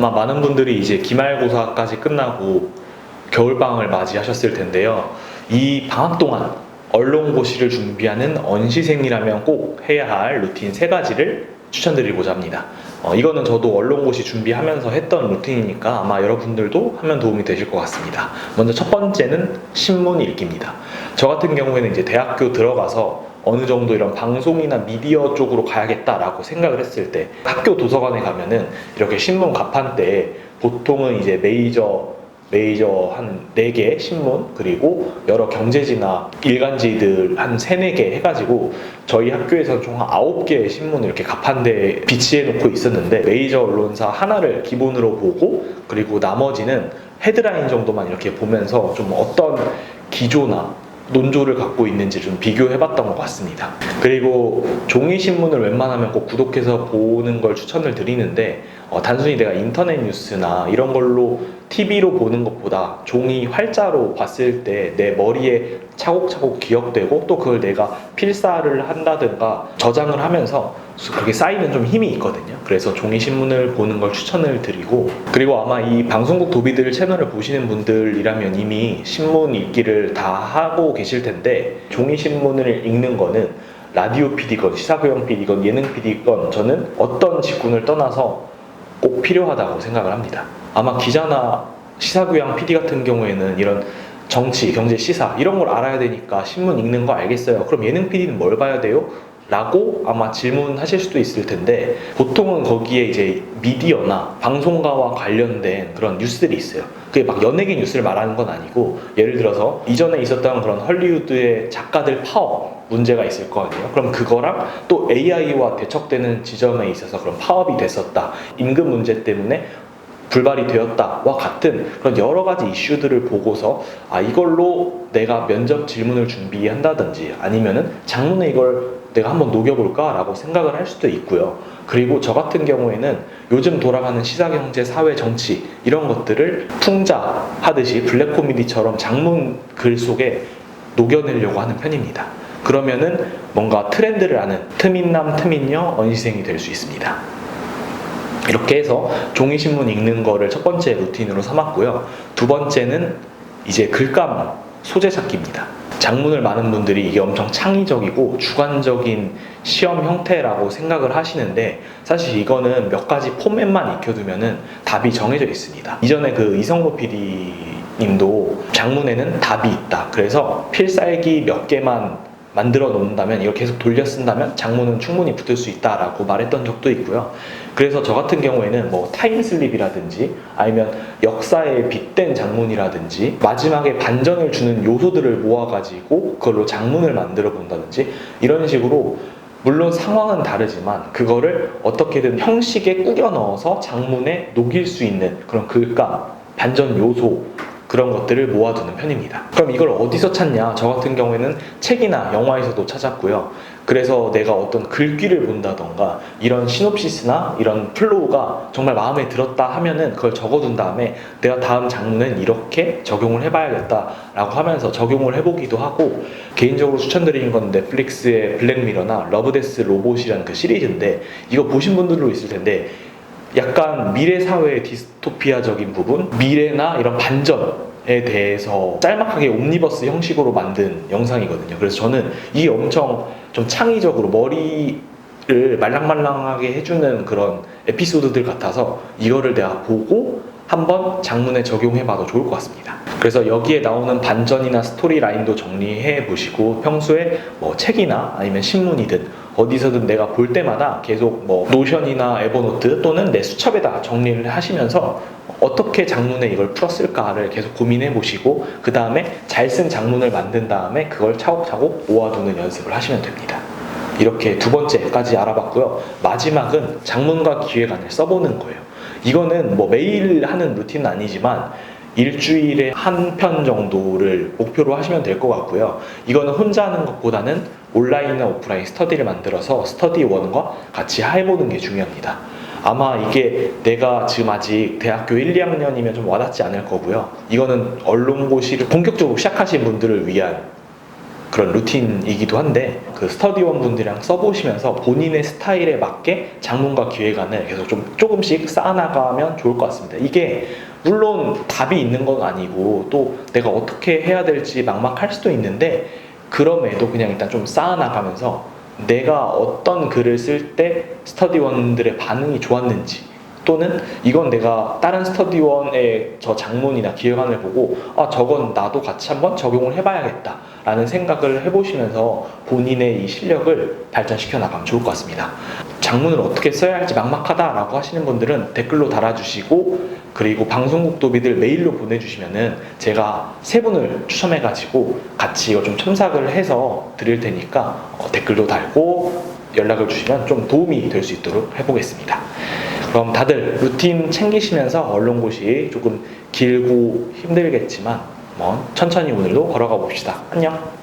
아마 많은 분들이 이제 기말고사까지 끝나고 겨울방학을 맞이하셨을 텐데요. 이 방학 동안 언론고시를 준비하는 언시생이라면 꼭 해야 할 루틴 3가지를 추천드리고자 합니다. 이거는 저도 언론고시 준비하면서 했던 루틴이니까 아마 여러분들도 하면 도움이 되실 것 같습니다. 먼저 첫 번째는 신문 읽기입니다. 저 같은 경우에는 이제 대학교 들어가서 어느 정도 이런 방송이나 미디어 쪽으로 가야겠다라고 생각을 했을 때 학교 도서관에 가면은 이렇게 신문 가판대에 보통은 이제 메이저 한 4개 신문, 그리고 여러 경제지나 일간지들 한 3, 4개 해가지고 저희 학교에서는 총 9개의 신문을 이렇게 가판대에 비치해 놓고 있었는데, 메이저 언론사 하나를 기본으로 보고 그리고 나머지는 헤드라인 정도만 이렇게 보면서 좀 어떤 기조나 논조를 갖고 있는지 좀 비교해봤던 것 같습니다. 그리고 종이신문을 웬만하면 꼭 구독해서 보는 걸 추천을 드리는데, 단순히 내가 인터넷 뉴스나 이런 걸로 TV로 보는 것보다 종이 활자로 봤을 때 내 머리에 차곡차곡 기억되고, 또 그걸 내가 필사를 한다든가 저장을 하면서 그렇게 쌓이는 좀 힘이 있거든요. 그래서 종이신문을 보는 걸 추천을 드리고, 그리고 아마 이 방송국 도비들 채널을 보시는 분들이라면 이미 신문 읽기를 다 하고 계실 텐데, 종이신문을 읽는 거는 라디오 PD건 시사교양 PD건 예능 PD건 저는 어떤 직군을 떠나서 꼭 필요하다고 생각을 합니다. 아마 기자나 시사교양 PD 같은 경우에는 이런 정치, 경제, 시사 이런 걸 알아야 되니까 신문 읽는 거 알겠어요. 그럼 예능 PD는 뭘 봐야 돼요? 라고 아마 질문하실 수도 있을 텐데, 보통은 거기에 이제 미디어나 방송가와 관련된 그런 뉴스들이 있어요. 그게 막 연예계 뉴스를 말하는 건 아니고, 예를 들어서 이전에 있었던 그런 헐리우드의 작가들 파업 문제가 있을 거 아니에요. 그럼 그거랑 또 AI와 대척되는 지점에 있어서 그런 파업이 됐었다, 임금 문제 때문에 불발이 되었다와 같은 그런 여러 가지 이슈들을 보고서 이걸로 내가 면접 질문을 준비한다든지 아니면은 장문에 이걸 내가 한번 녹여볼까 라고 생각을 할 수도 있고요. 그리고 저 같은 경우에는 요즘 돌아가는 시사, 경제, 사회, 정치 이런 것들을 풍자하듯이 블랙 코미디처럼 장문 글 속에 녹여내려고 하는 편입니다. 그러면은 뭔가 트렌드를 아는 트민남 트민녀 언시생이 될 수 있습니다. 이렇게 해서 종이신문 읽는 거를 첫 번째 루틴으로 삼았고요. 두 번째는 이제 글감 소재 찾기입니다. 장문을 많은 분들이 이게 엄청 창의적이고 주관적인 시험 형태라고 생각을 하시는데, 사실 이거는 몇 가지 포맷만 익혀두면은 답이 정해져 있습니다. 이전에 그 이성로 PD님도 장문에는 답이 있다, 그래서 필살기 몇 개만 만들어 놓는다면, 이걸 계속 돌려 쓴다면 장문은 충분히 붙을 수 있다라고 말했던 적도 있고요. 그래서 저 같은 경우에는 뭐 타임슬립이라든지 아니면 역사에 빗댄 장문이라든지 마지막에 반전을 주는 요소들을 모아가지고 그걸로 장문을 만들어 본다든지, 이런 식으로 물론 상황은 다르지만 그거를 어떻게든 형식에 꾸겨 넣어서 장문에 녹일 수 있는 그런 글감, 반전 요소, 그런 것들을 모아두는 편입니다. 그럼 이걸 어디서 찾냐? 저 같은 경우에는 책이나 영화에서도 찾았고요. 그래서 내가 어떤 글귀를 본다던가 이런 시놉시스나 이런 플로우가 정말 마음에 들었다 하면은 그걸 적어둔 다음에 내가 다음 장문은 이렇게 적용을 해봐야겠다라고 하면서 적용을 해보기도 하고, 개인적으로 추천드리는 건 넷플릭스의 블랙미러나 러브데스 로봇이라는 그 시리즈인데, 이거 보신 분들도 있을 텐데 약간 미래 사회의 디스토피아적인 부분, 미래나 이런 반전에 대해서 짤막하게 옴니버스 형식으로 만든 영상이거든요. 그래서 저는 이게 엄청 좀 창의적으로 머리를 말랑말랑하게 해주는 그런 에피소드들 같아서 이거를 내가 보고 한번 장문에 적용해봐도 좋을 것 같습니다. 그래서 여기에 나오는 반전이나 스토리 라인도 정리해 보시고, 평소에 뭐 책이나 아니면 신문이든 어디서든 내가 볼 때마다 계속 뭐 노션이나 에버노트 또는 내 수첩에다 정리를 하시면서 어떻게 장문에 이걸 풀었을까를 계속 고민해 보시고, 그 다음에 잘 쓴 장문을 만든 다음에 그걸 차곡차곡 모아두는 연습을 하시면 됩니다. 이렇게 두 번째까지 알아봤고요. 마지막은 장문과 기획안을 써보는 거예요. 이거는 뭐 매일 하는 루틴은 아니지만 일주일에 한 편 정도를 목표로 하시면 될 것 같고요. 이거는 혼자 하는 것보다는 온라인이나 오프라인 스터디를 만들어서 스터디1과 같이 해보는 게 중요합니다. 아마 이게 내가 지금 아직 대학교 1, 2학년이면 좀 와닿지 않을 거고요. 이거는 언론고시를 본격적으로 시작하신 분들을 위한 그런 루틴이기도 한데 그 스터디원 분들이랑 써보시면서 본인의 스타일에 맞게 장문과 기획안을 계속 좀 조금씩 쌓아나가면 좋을 것 같습니다. 이게 물론 답이 있는 건 아니고 또 내가 어떻게 해야 될지 막막할 수도 있는데 그럼에도 그냥 일단 좀 쌓아나가면서 내가 어떤 글을 쓸 때 스터디원들의 반응이 좋았는지 또는 이건 내가 다른 스터디원의 저 장문이나 기획안을 보고 저건 나도 같이 한번 적용을 해봐야겠다 라는 생각을 해보시면서 본인의 이 실력을 발전시켜 나가면 좋을 것 같습니다. 장문을 어떻게 써야 할지 막막하다 라고 하시는 분들은 댓글로 달아주시고 그리고 방송국 도비들 메일로 보내주시면은 제가 세 분을 추첨해가지고 같이 이거 좀 첨삭을 해서 드릴 테니까 댓글도 달고 연락을 주시면 좀 도움이 될 수 있도록 해보겠습니다. 그럼 다들 루틴 챙기시면서 언론고시 조금 길고 힘들겠지만 천천히 오늘도 걸어가 봅시다. 안녕.